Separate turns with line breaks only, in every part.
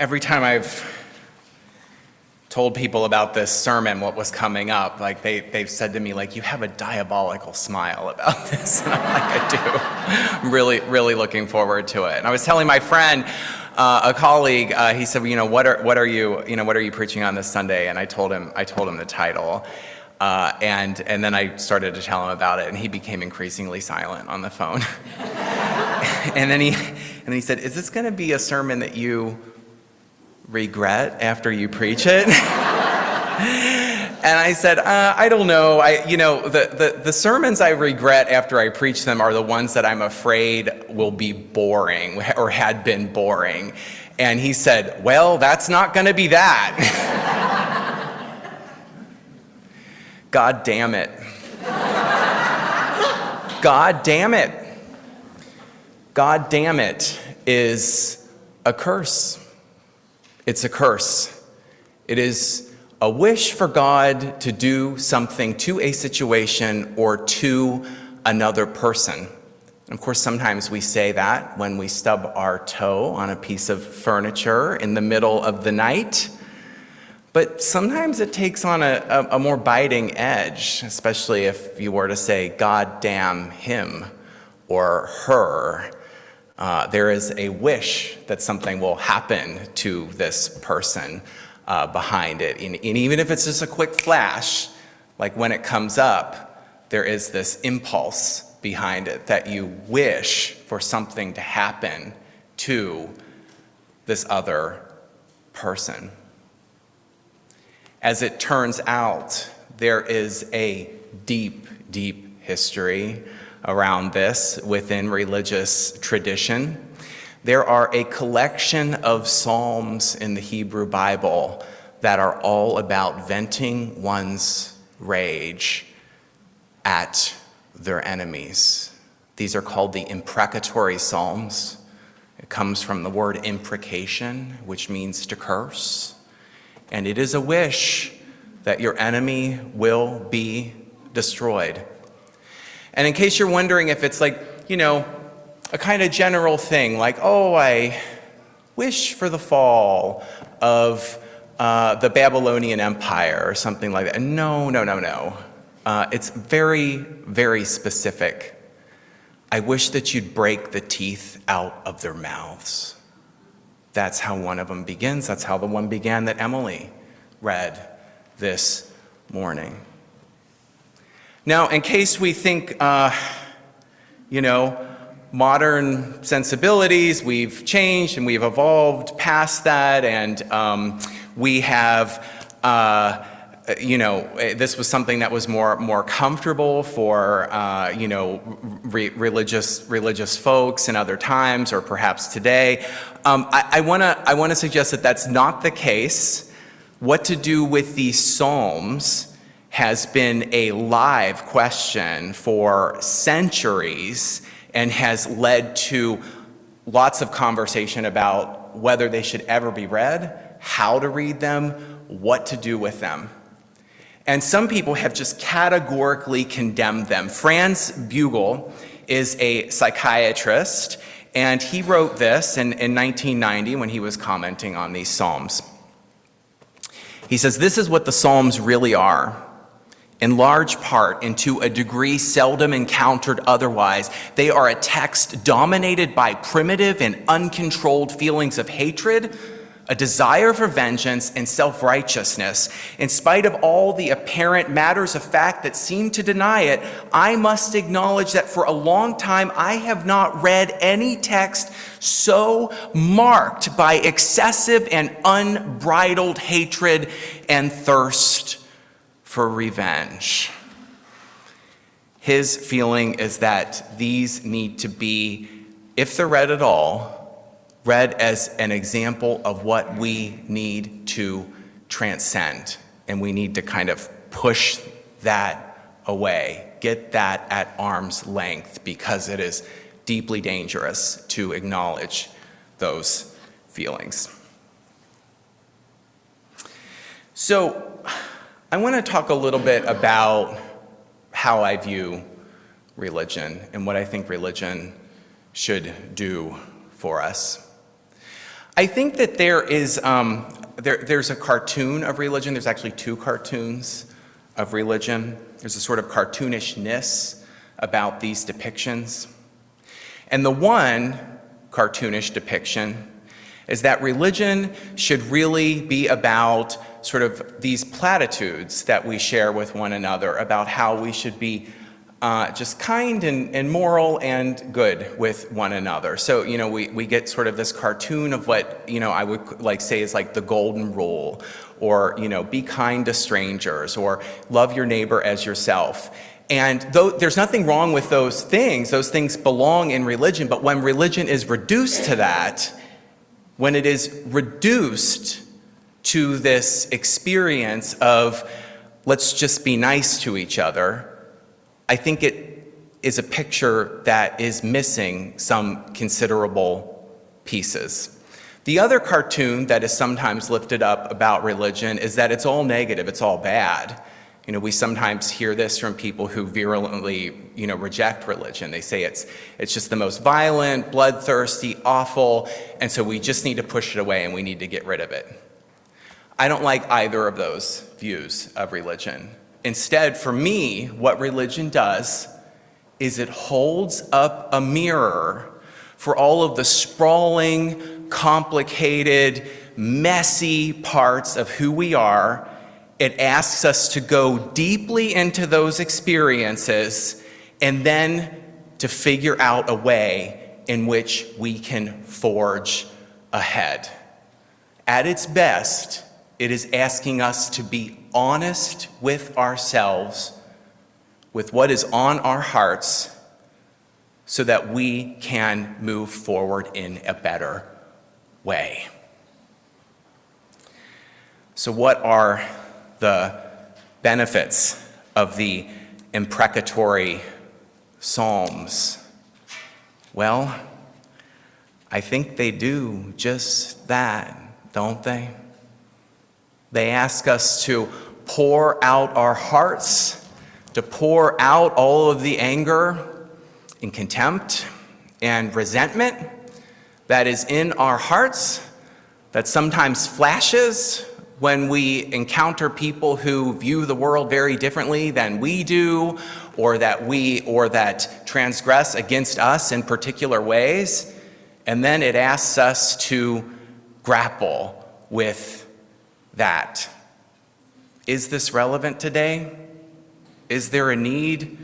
every time I've told people about this sermon, what was coming up, like they've said to me, like, you have a diabolical smile about this. And I'm like, I do. I'm really looking forward to it. And I was telling my friend, a colleague, he said, what are you preaching on this Sunday? And I told him the title. And then I started to tell him about it, and he became increasingly silent on the phone. and then he said, "Is this going to be a sermon that you regret after you preach it?" And I said, I don't know. The sermons I regret after I preach them are the ones that I'm afraid will be boring or had been boring. And he said, well, that's not going to be that. God damn it. God damn it. God damn it is a curse. It's a curse. It is a wish for God to do something to a situation or to another person. And of course, sometimes we say that when we stub our toe on a piece of furniture in the middle of the night. But sometimes it takes on a more biting edge, especially if you were to say, God damn him or her. There is a wish that something will happen to this person behind it. And even if it's just a quick flash, like when it comes up, there is this impulse behind it that you wish for something to happen to this other person. As it turns out, there is a deep, deep history around this within religious tradition. There are a collection of psalms in the Hebrew Bible that are all about venting one's rage at their enemies. These are called the imprecatory psalms. It comes from the word imprecation, which means to curse. And it is a wish that your enemy will be destroyed. And in case you're wondering if it's like, a kind of general thing, like, oh, I wish for the fall of the Babylonian Empire or something like that. No. It's very, very specific. I wish that you'd break the teeth out of their mouths. That's how one of them begins. That's how the one began that Emily read this morning. Now, in case we think, modern sensibilities, we've changed and we've evolved past that, and we have, this was something that was more comfortable for, religious folks in other times, or perhaps today. I want to suggest that that's not the case. What to do with these psalms has been a live question for centuries, and has led to lots of conversation about whether they should ever be read, how to read them, what to do with them. And some people have just categorically condemned them. Franz Bugel is a psychiatrist, and he wrote this in 1990 when he was commenting on these Psalms. He says, "This is what the Psalms really are. In large part, and to a degree seldom encountered otherwise, they are a text dominated by primitive and uncontrolled feelings of hatred, a desire for vengeance, and self-righteousness. In spite of all the apparent matters of fact that seem to deny it, I must acknowledge that for a long time I have not read any text so marked by excessive and unbridled hatred and thirst for revenge." His feeling is that these need to be, if they're read at all, read as an example of what we need to transcend. And we need to kind of push that away, get that at arm's length, because it is deeply dangerous to acknowledge those feelings. So, I want to talk a little bit about how I view religion and what I think religion should do for us. I think that there's a cartoon of religion. There's actually two cartoons of religion. There's a sort of cartoonishness about these depictions. And the one cartoonish depiction is that religion should really be about sort of these platitudes that we share with one another about how we should be just kind and moral and good with one another. So, we get sort of this cartoon of what, I would like say is like the golden rule, or, be kind to strangers, or love your neighbor as yourself. And though there's nothing wrong with those things belong in religion, but when religion is reduced to that, when it is reduced to this experience of let's just be nice to each other, I think it is a picture that is missing some considerable pieces. The other cartoon that is sometimes lifted up about religion is that it's all negative, it's all bad. We sometimes hear this from people who virulently, reject religion. They say it's just the most violent, bloodthirsty, awful, and so we just need to push it away and we need to get rid of it. I don't like either of those views of religion. Instead, for me, what religion does is it holds up a mirror for all of the sprawling, complicated, messy parts of who we are. It asks us to go deeply into those experiences and then to figure out a way in which we can forge ahead. At its best, it is asking us to be honest with ourselves, with what is on our hearts, so that we can move forward in a better way. So what are the benefits of the imprecatory Psalms? Well, I think they do just that, don't they? They ask us to pour out our hearts, to pour out all of the anger and contempt and resentment that is in our hearts, that sometimes flashes when we encounter people who view the world very differently than we do, or that transgress against us in particular ways. And then it asks us to grapple with that. Is this relevant today? Is there a need?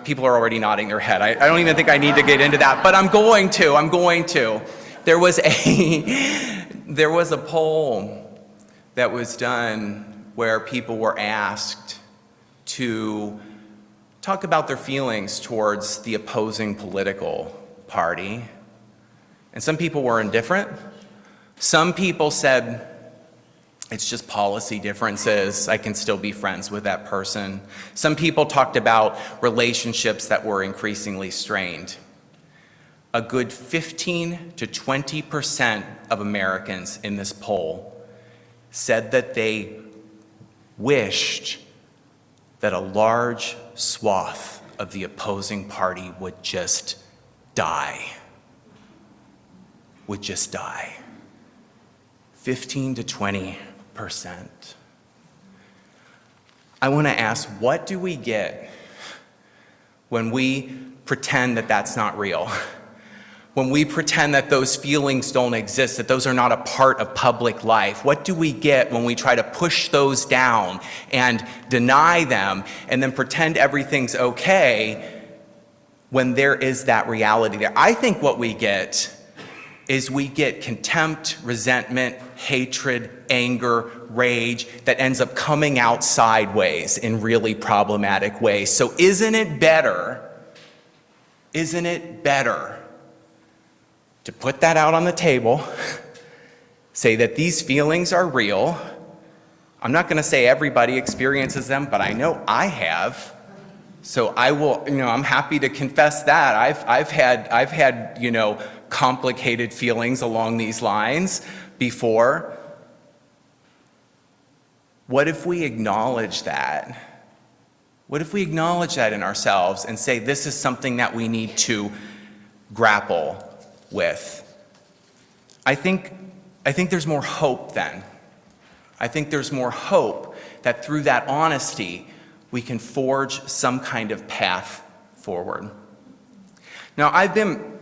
People are already nodding their head. I don't even think I need to get into that, but I'm going to. There was a poll that was done where people were asked to talk about their feelings towards the opposing political party. And some people were indifferent. Some people said, it's just policy differences. I can still be friends with that person. Some people talked about relationships that were increasingly strained. A good 15 to 20% of Americans in this poll said that they wished that a large swath of the opposing party would just die. 15 to 20%. I want to ask, what do we get when we pretend that that's not real? When we pretend that those feelings don't exist, that those are not a part of public life? What do we get when we try to push those down and deny them and then pretend everything's okay when there is that reality there? I think what we get is we get contempt, resentment, hatred, anger, rage that ends up coming out sideways in really problematic ways. So isn't it better to put that out on the table, say that these feelings are real? I'm not going to say everybody experiences them, but I know I have. So I will, I'm happy to confess that. I've had, complicated feelings along these lines before. What if we acknowledge that? What if we acknowledge that in ourselves and say this is something that we need to grapple with? I think I think there's more hope then. I think there's more hope that through that honesty, we can forge some kind of path forward. Now, I've been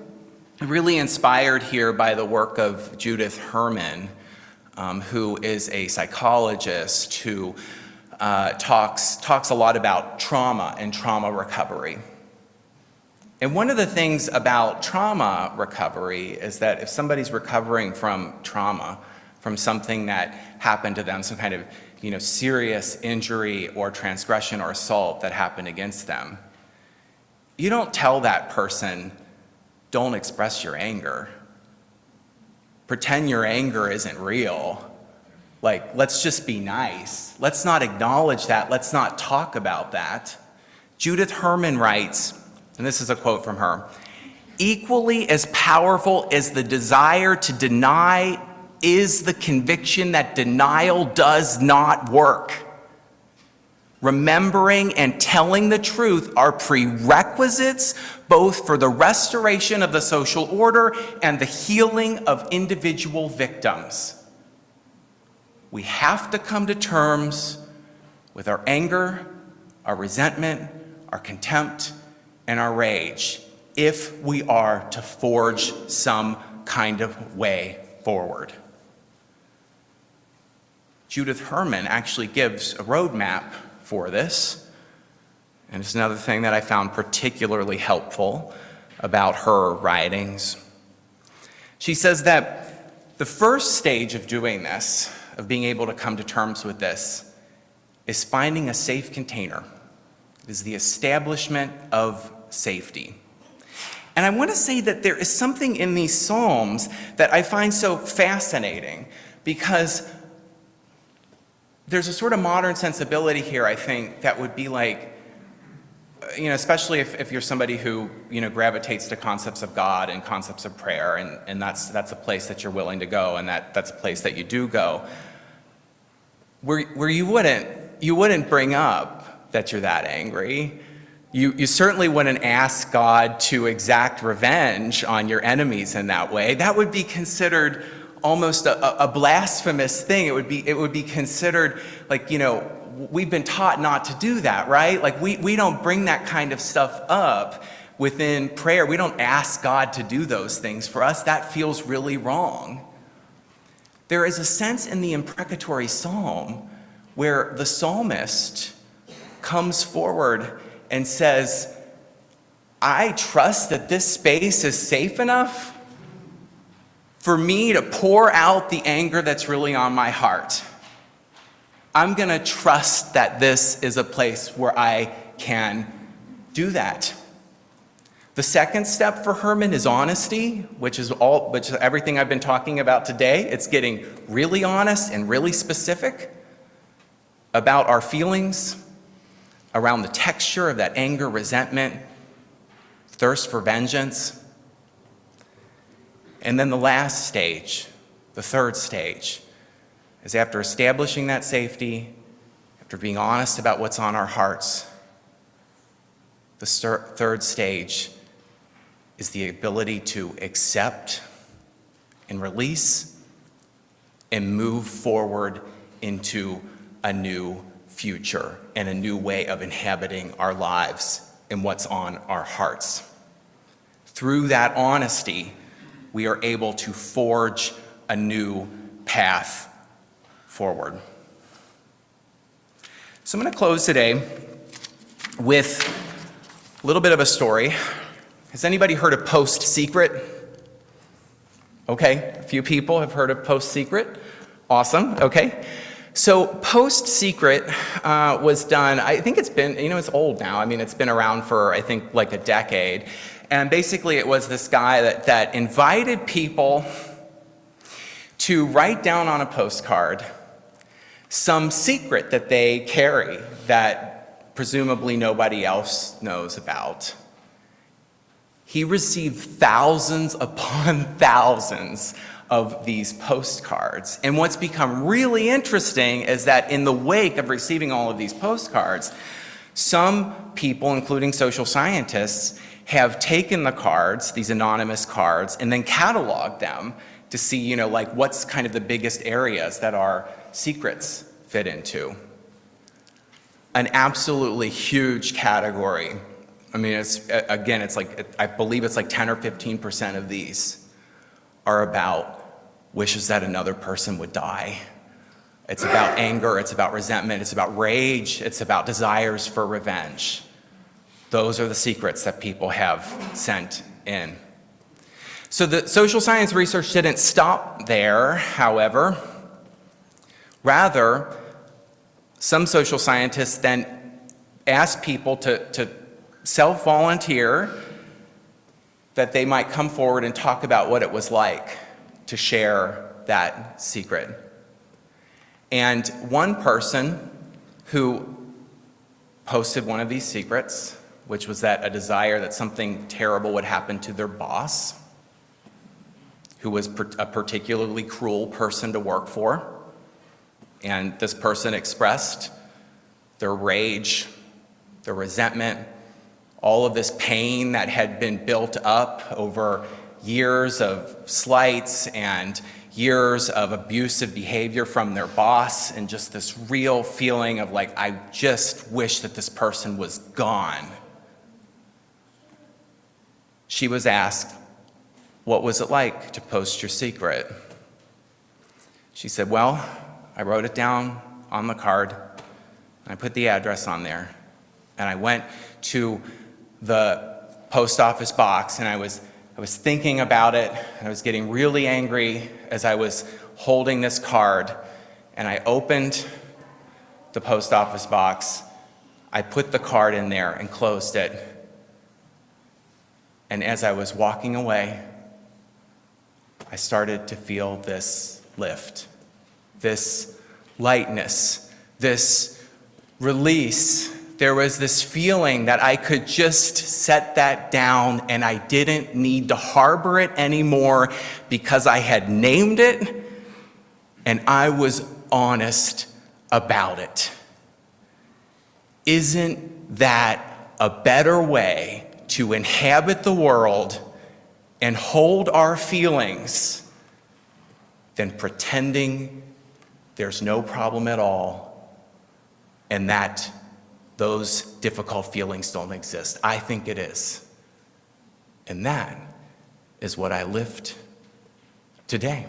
really inspired here by the work of Judith Herman, who is a psychologist who talks a lot about trauma and trauma recovery. And one of the things about trauma recovery is that if somebody's recovering from trauma, from something that happened to them, some kind of serious injury or transgression or assault that happened against them, you don't tell that person, don't express your anger. Pretend your anger isn't real. Like, let's just be nice. Let's not acknowledge that. Let's not talk about that. Judith Herman writes, and this is a quote from her, "Equally as powerful as the desire to deny is the conviction that denial does not work. Remembering and telling the truth are prerequisites both for the restoration of the social order and the healing of individual victims. We have to come to terms with our anger, our resentment, our contempt, and our rage if we are to forge some kind of way forward." Judith Herman actually gives a roadmap for this, and it's another thing that I found particularly helpful about her writings. She says that the first stage of doing this, of being able to come to terms with this, is finding a safe container. It is the establishment of safety. And I want to say that there is something in these Psalms that I find so fascinating, because there's a sort of modern sensibility here, I think, that would be like, especially if you're somebody who, gravitates to concepts of God and concepts of prayer, and that's a place that you're willing to go, and that's a place that you do go, where you wouldn't bring up that you're that angry. You certainly wouldn't ask God to exact revenge on your enemies in that way. That would be considered almost a blasphemous thing. It would be considered like, we've been taught not to do that, right? Like we don't bring that kind of stuff up within prayer. We don't ask God to do those things for us. That feels really wrong. There is a sense in the imprecatory psalm where the psalmist comes forward and says, I trust that this space is safe enough for me to pour out the anger that's really on my heart. I'm going to trust that this is a place where I can do that. The second step for Herman is honesty, which is everything I've been talking about today. It's getting really honest and really specific about our feelings, around the texture of that anger, resentment, thirst for vengeance. And then the last stage, the third stage, is after establishing that safety, after being honest about what's on our hearts, the third stage is the ability to accept and release and move forward into a new future and a new way of inhabiting our lives and what's on our hearts. Through that honesty, we are able to forge a new path forward. So I'm going to close today with a little bit of a story. Has anybody heard of Post-Secret? Okay, a few people have heard of Post-Secret. Awesome, okay. So Post-Secret was done, I think it's been, it's old now. I mean, it's been around for, I think, like a decade. And basically it was this guy that invited people to write down on a postcard some secret that they carry that presumably nobody else knows about. He received thousands upon thousands of these postcards. And what's become really interesting is that in the wake of receiving all of these postcards, some people, including social scientists, have taken the cards, these anonymous cards, and then cataloged them to see, like what's kind of the biggest areas that our secrets fit into. An absolutely huge category. I mean, I believe it's like 10 or 15% of these are about wishes that another person would die. It's about anger, it's about resentment, it's about rage, it's about desires for revenge. Those are the secrets that people have sent in. So the social science research didn't stop there, however. Rather, some social scientists then asked people to self-volunteer that they might come forward and talk about what it was like to share that secret. And one person who posted one of these secrets, which was that a desire that something terrible would happen to their boss, who was a particularly cruel person to work for. And this person expressed their rage, their resentment, all of this pain that had been built up over years of slights and years of abusive behavior from their boss, and just this real feeling of like, I just wish that this person was gone. She was asked, what was it like to post your secret? She said, well, I wrote it down on the card, and I put the address on there, and I went to the post office box, and I was thinking about it, and I was getting really angry as I was holding this card, and I opened the post office box, I put the card in there and closed it, and as I was walking away, I started to feel this lift, this lightness, this release. There was this feeling that I could just set that down and I didn't need to harbor it anymore because I had named it and I was honest about it. Isn't that a better way to inhabit the world and hold our feelings than pretending there's no problem at all and that those difficult feelings don't exist? I think it is. And that is what I lived today.